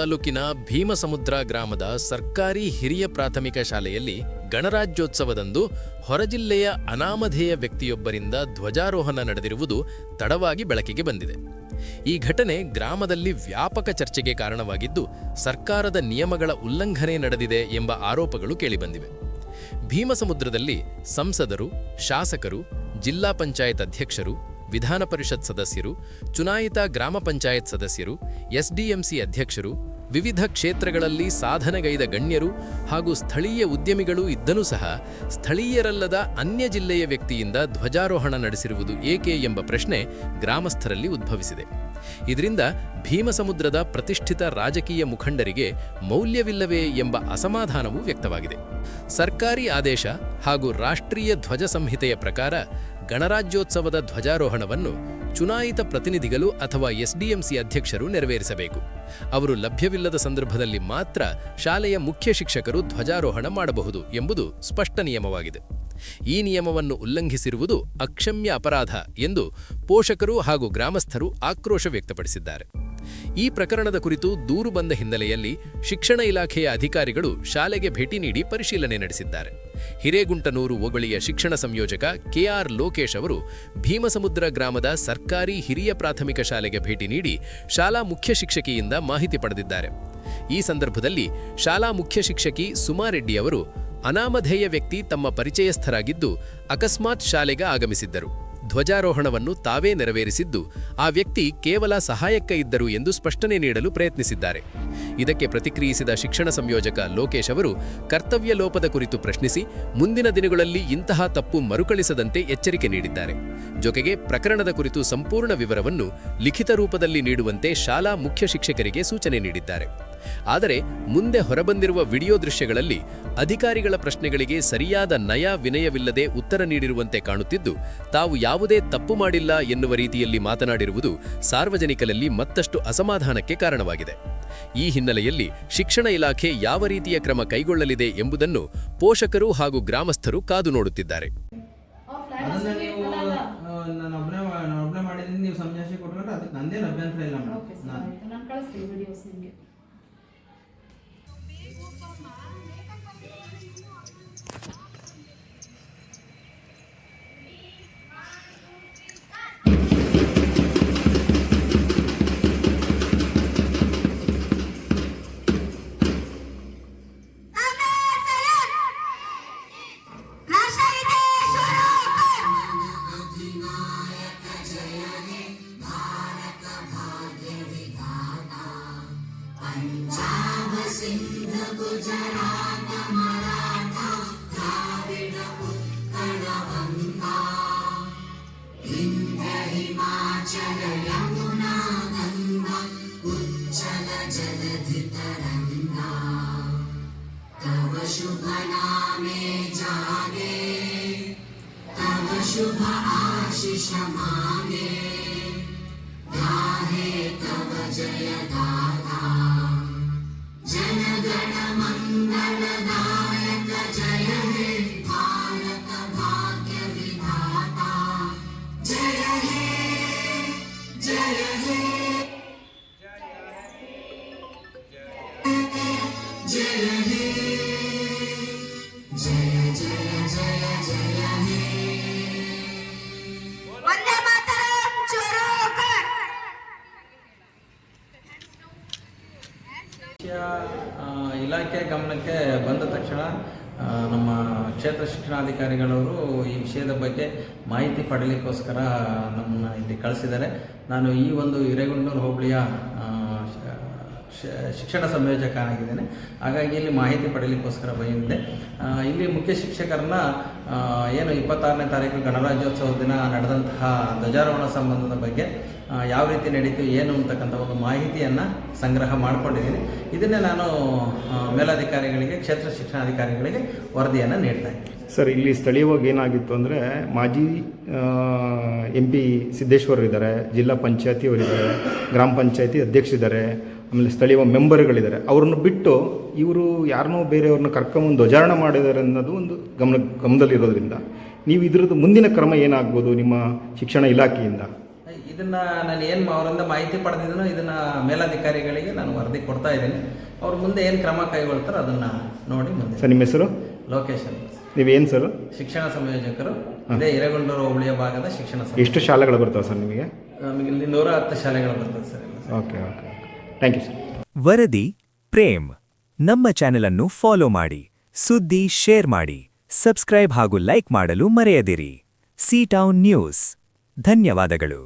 ತಾಲೂಕಿನ ಭೀಮಸಮುದ್ರ ಗ್ರಾಮದ ಸರ್ಕಾರಿ ಹಿರಿಯ ಪ್ರಾಥಮಿಕ ಶಾಲೆಯಲ್ಲಿ ಗಣರಾಜ್ಯೋತ್ಸವದಂದು ಹೊರಜಿಲ್ಲೆಯ ಅನಾಮಧೇಯ ವ್ಯಕ್ತಿಯೊಬ್ಬರಿಂದ ಧ್ವಜಾರೋಹಣ ನಡೆದಿರುವುದು ತಡವಾಗಿ ಬೆಳಕಿಗೆ ಬಂದಿದೆ. ಈ ಘಟನೆ ಗ್ರಾಮದಲ್ಲಿ ವ್ಯಾಪಕ ಚರ್ಚೆಗೆ ಕಾರಣವಾಗಿದ್ದು, ಸರ್ಕಾರದ ನಿಯಮಗಳ ಉಲ್ಲಂಘನೆ ನಡೆದಿದೆ ಎಂಬ ಆರೋಪಗಳು ಕೇಳಿಬಂದಿವೆ. ಭೀಮಸಮುದ್ರದಲ್ಲಿ ಸಂಸದರು, ಶಾಸಕರು, ಜಿಲ್ಲಾ ಪಂಚಾಯತ್ ಅಧ್ಯಕ್ಷರು, ವಿಧಾನ ಪರಿಷತ್ ಸದಸ್ಯರು, ಚುನಾಯಿತ ಗ್ರಾಮ ಪಂಚಾಯತ್ ಸದಸ್ಯರು, ಎಸ್ಡಿಎಂಸಿ ಅಧ್ಯಕ್ಷರು, ವಿವಿಧ ಕ್ಷೇತ್ರಗಳಲ್ಲಿ ಸಾಧನೆಗೈದ ಗಣ್ಯರು ಹಾಗೂ ಸ್ಥಳೀಯ ಉದ್ಯಮಿಗಳೂ ಇದ್ದನೂ ಸಹ ಸ್ಥಳೀಯರಲ್ಲದ ಅನ್ಯ ಜಿಲ್ಲೆಯ ವ್ಯಕ್ತಿಯಿಂದ ಧ್ವಜಾರೋಹಣ ನಡೆಸಿರುವುದು ಏಕೆ ಎಂಬ ಪ್ರಶ್ನೆ ಗ್ರಾಮಸ್ಥರಲ್ಲಿ ಉದ್ಭವಿಸಿದೆ. ಇದರಿಂದ ಭೀಮಸಮುದ್ರದ ಪ್ರತಿಷ್ಠಿತ ರಾಜಕೀಯ ಮುಖಂಡರಿಗೆ ಮೌಲ್ಯವಿಲ್ಲವೇ ಎಂಬ ಅಸಮಾಧಾನವೂ ವ್ಯಕ್ತವಾಗಿದೆ. ಸರ್ಕಾರಿ ಆದೇಶ ಹಾಗೂ ರಾಷ್ಟ್ರೀಯ ಧ್ವಜ ಸಂಹಿತೆಯ ಪ್ರಕಾರ ಗಣರಾಜ್ಯೋತ್ಸವದ ಧ್ವಜಾರೋಹಣವನ್ನು ಚುನಾಯಿತ ಪ್ರತಿನಿಧಿಗಳು ಅಥವಾ ಎಸ್ಡಿಎಂಸಿ ಅಧ್ಯಕ್ಷರು ನೆರವೇರಿಸಬೇಕು. ಅವರು ಲಭ್ಯವಿಲ್ಲದ ಸಂದರ್ಭದಲ್ಲಿ ಮಾತ್ರ ಶಾಲೆಯ ಮುಖ್ಯ ಶಿಕ್ಷಕರು ಧ್ವಜಾರೋಹಣ ಮಾಡಬಹುದು ಎಂಬುದು ಸ್ಪಷ್ಟ ನಿಯಮವಾಗಿದೆ. ಈ ನಿಯಮವನ್ನು ಉಲ್ಲಂಘಿಸಿರುವುದು ಅಕ್ಷಮ್ಯ ಅಪರಾಧ ಎಂದು ಪೋಷಕರು ಹಾಗೂ ಗ್ರಾಮಸ್ಥರು ಆಕ್ರೋಶ ವ್ಯಕ್ತಪಡಿಸಿದ್ದಾರೆ. ಈ ಪ್ರಕರಣದ ಕುರಿತು ದೂರು ಬಂದ ಹಿನ್ನೆಲೆಯಲ್ಲಿ ಶಿಕ್ಷಣ ಇಲಾಖೆಯ ಅಧಿಕಾರಿಗಳು ಶಾಲೆಗೆ ಭೇಟಿ ನೀಡಿ ಪರಿಶೀಲನೆ ನಡೆಸಿದ್ದಾರೆ. ಹಿರೇಗುಂಟನೂರು ಹೋಬಳಿಯ ಶಿಕ್ಷಣ ಸಂಯೋಜಕ ಕೆಆರ್ ಲೋಕೇಶ್ ಅವರು ಭೀಮಸಮುದ್ರ ಗ್ರಾಮದ ಸರ್ಕಾರಿ ಹಿರಿಯ ಪ್ರಾಥಮಿಕ ಶಾಲೆಗೆ ಭೇಟಿ ನೀಡಿ ಶಾಲಾ ಮುಖ್ಯ ಶಿಕ್ಷಕಿಯಿಂದ ಮಾಹಿತಿ ಪಡೆದಿದ್ದಾರೆ. ಈ ಸಂದರ್ಭದಲ್ಲಿ ಶಾಲಾ ಮುಖ್ಯ ಶಿಕ್ಷಕಿ ಸುಮಾರೆಡ್ಡಿ ಅವರು ಅನಾಮಧೇಯ ವ್ಯಕ್ತಿ ತಮ್ಮ ಪರಿಚಯಸ್ಥರಾಗಿದ್ದು ಅಕಸ್ಮಾತ್ ಶಾಲೆಗೆ ಆಗಮಿಸಿದ್ದರು. ಧ್ವಜಾರೋಹಣವನ್ನು ತಾವೇ ನೆರವೇರಿಸಿದ್ದು ಆ ವ್ಯಕ್ತಿ ಕೇವಲ ಸಹಾಯಕ ಇದ್ದರು ಎಂದು ಸ್ಪಷ್ಟನೆ ನೀಡಲು ಪ್ರಯತ್ನಿಸಿದ್ದಾರೆ. ಇದಕ್ಕೆ ಪ್ರತಿಕ್ರಿಯಿಸಿದ ಶಿಕ್ಷಣ ಸಂಯೋಜಕ ಲೋಕೇಶ್ ಅವರು ಕರ್ತವ್ಯ ಲೋಪದ ಕುರಿತು ಪ್ರಶ್ನಿಸಿ ಮುಂದಿನ ದಿನಗಳಲ್ಲಿ ಇಂತಹ ತಪ್ಪು ಮರುಕಳಿಸದಂತೆ ಎಚ್ಚರಿಕೆ ನೀಡಿದ್ದಾರೆ. ಜೊತೆಗೆ ಪ್ರಕರಣದ ಕುರಿತು ಸಂಪೂರ್ಣ ವಿವರವನ್ನು ಲಿಖಿತ ರೂಪದಲ್ಲಿ ನೀಡುವಂತೆ ಶಾಲಾ ಮುಖ್ಯ ಶಿಕ್ಷಕರಿಗೆ ಸೂಚನೆ ನೀಡಿದ್ದಾರೆ. ಆದರೆ ಮುಂದೆ ಹೊರಬಂದಿರುವ ವಿಡಿಯೋ ದೃಶ್ಯಗಳಲ್ಲಿ ಅಧಿಕಾರಿಗಳ ಪ್ರಶ್ನೆಗಳಿಗೆ ಸರಿಯಾದ ನಯ ವಿನಯವಿಲ್ಲದೆ ಉತ್ತರ ನೀಡಿರುವಂತೆ ಕಾಣುತ್ತಿದ್ದು, ತಾವು ಯಾವುದೇ ತಪ್ಪು ಮಾಡಿಲ್ಲ ಎನ್ನುವ ರೀತಿಯಲ್ಲಿ ಮಾತನಾಡಿರುವುದು ಸಾರ್ವಜನಿಕರಲ್ಲಿ ಮತ್ತಷ್ಟು ಅಸಮಾಧಾನಕ್ಕೆ ಕಾರಣವಾಗಿದೆ. ಈ ಹಿನ್ನೆಲೆಯಲ್ಲಿ ಶಿಕ್ಷಣ ಇಲಾಖೆ ಯಾವ ರೀತಿಯ ಕ್ರಮ ಕೈಗೊಳ್ಳಲಿದೆ ಎಂಬುದನ್ನು ಪೋಷಕರು ಹಾಗೂ ಗ್ರಾಮಸ್ಥರು ಕಾದು ನೋಡುತ್ತಿದ್ದಾರೆ. शुभ नामे जागे तव शुभ आशीष मांगे गाहे तव जय गाथा जन गण मंगलदायक जय हे भारत भाग्य विधाता जय हे जय हे जय हे ಇಲಾಖೆ ಗಮನಕ್ಕೆ ಬಂದ ತಕ್ಷಣ ನಮ್ಮ ಕ್ಷೇತ್ರ ಶಿಕ್ಷಣಾಧಿಕಾರಿಗಳವರು ಈ ವಿಷಯದ ಬಗ್ಗೆ ಮಾಹಿತಿ ಪಡೆಯಲಿಕ್ಕೋಸ್ಕರ ನಮ್ಮನ್ನು ಇಲ್ಲಿ ಕಳಿಸಿದ್ದಾರೆ. ನಾನು ಈ ಒಂದು ಹಿರೇಗುಂಟನೂರು ಹೋಬಳಿಯ ಶಿಕ್ಷಣ ಸಂಯೋಜಕ ಆಗಿದ್ದೇನೆ. ಹಾಗಾಗಿ ಇಲ್ಲಿ ಮಾಹಿತಿ ಪಡೆಯಲಿಕ್ಕೋಸ್ಕರ ಬಂದಿದ್ದೆ. ಇಲ್ಲಿ ಮುಖ್ಯ ಶಿಕ್ಷಕರನ್ನ ಏನು 26ನೇ ತಾರೀಕು ಗಣರಾಜ್ಯೋತ್ಸವದ ದಿನ ನಡೆದಂತಹ ಧ್ವಜಾರೋಹಣ ಸಂಬಂಧದ ಬಗ್ಗೆ ಯಾವ ರೀತಿ ನಡೀತು ಏನು ಅಂತಕ್ಕಂಥ ಒಂದು ಮಾಹಿತಿಯನ್ನು ಸಂಗ್ರಹ ಮಾಡಿಕೊಂಡಿದ್ದೀನಿ. ಇದನ್ನೇ ನಾನು ಮೇಲಧಿಕಾರಿಗಳಿಗೆ, ಕ್ಷೇತ್ರ ಶಿಕ್ಷಣಾಧಿಕಾರಿಗಳಿಗೆ ವರದಿಯನ್ನು ನೀಡ್ತಾ ಇದ್ದೀನಿ. ಸರ್, ಇಲ್ಲಿ ಸ್ಥಳೀಯವಾಗಿ ಏನಾಗಿತ್ತು ಅಂದರೆ, ಮಾಜಿ MP ಸಿದ್ದೇಶ್ವರರಿದ್ದಾರೆ, ಜಿಲ್ಲಾ ಪಂಚಾಯತಿಯವರಿದ್ದಾರೆ, ಗ್ರಾಮ ಪಂಚಾಯತಿ ಅಧ್ಯಕ್ಷರಿದ್ದಾರೆ, ಆಮೇಲೆ ಸ್ಥಳೀಯ ಮೆಂಬರ್ಗಳಿದ್ದಾರೆ. ಅವ್ರನ್ನ ಬಿಟ್ಟು ಇವರು ಯಾರನ್ನೋ ಬೇರೆಯವ್ರನ್ನ ಕರ್ಕೊಂಬಂದು ಧ್ವಜಾರೋಹಣ ಮಾಡಿದ್ದಾರೆ ಅನ್ನೋದು ಒಂದು ಗಮನದಲ್ಲಿರೋದ್ರಿಂದ ನೀವು ಇದ್ರದ್ದು ಮುಂದಿನ ಕ್ರಮ ಏನಾಗ್ಬೋದು ನಿಮ್ಮ ಶಿಕ್ಷಣ ಇಲಾಖೆಯಿಂದ? ಇದನ್ನು ನಾನು ಏನು ಅವರಿಂದ ಮಾಹಿತಿ ಪಡೆದಿದ್ದೀನೋ ಇದನ್ನು ಮೇಲಧಿಕಾರಿಗಳಿಗೆ ನಾನು ವರದಿ ಕೊಡ್ತಾ ಇದ್ದೀನಿ. ಅವ್ರು ಮುಂದೆ ಏನು ಕ್ರಮ ಕೈಗೊಳ್ತಾರೋ ಅದನ್ನು ನೋಡಿ ಮುಂದೆ. ಸರ್ ನಿಮ್ಮ ಹೆಸರು? ಲೋಕೇಶ್ ಅಂತ. ನೀವೇನು ಸರ್? ಶಿಕ್ಷಣ ಸಂಯೋಜಕರು. ಇದೇ ಹಿರೇಗೊಂಡೂರು ಹೋಬಳಿಯ ಭಾಗದ ಶಿಕ್ಷಣ ಎಷ್ಟು ಶಾಲೆಗಳು ಬರ್ತಾವೆ ಸರ್ ನಿಮಗೆ? ನಮಗೆ ಇಲ್ಲಿ 110 ಶಾಲೆಗಳು ಬರ್ತದೆ sir. Okay okay thank you sir. ವರದಿ ಪ್ರೇಮ್. ನಮ್ಮ ಚಾನೆಲ್ ಅನ್ನು ಫಾಲೋ ಮಾಡಿ, ಸುದ್ದಿ ಶೇರ್ ಮಾಡಿ, ಸಬ್ಸ್ಕ್ರೈಬ್ ಹಾಗೂ ಲೈಕ್ ಮಾಡಲು ಮರೆಯದಿರಿ. C town news. ಧನ್ಯವಾದಗಳು.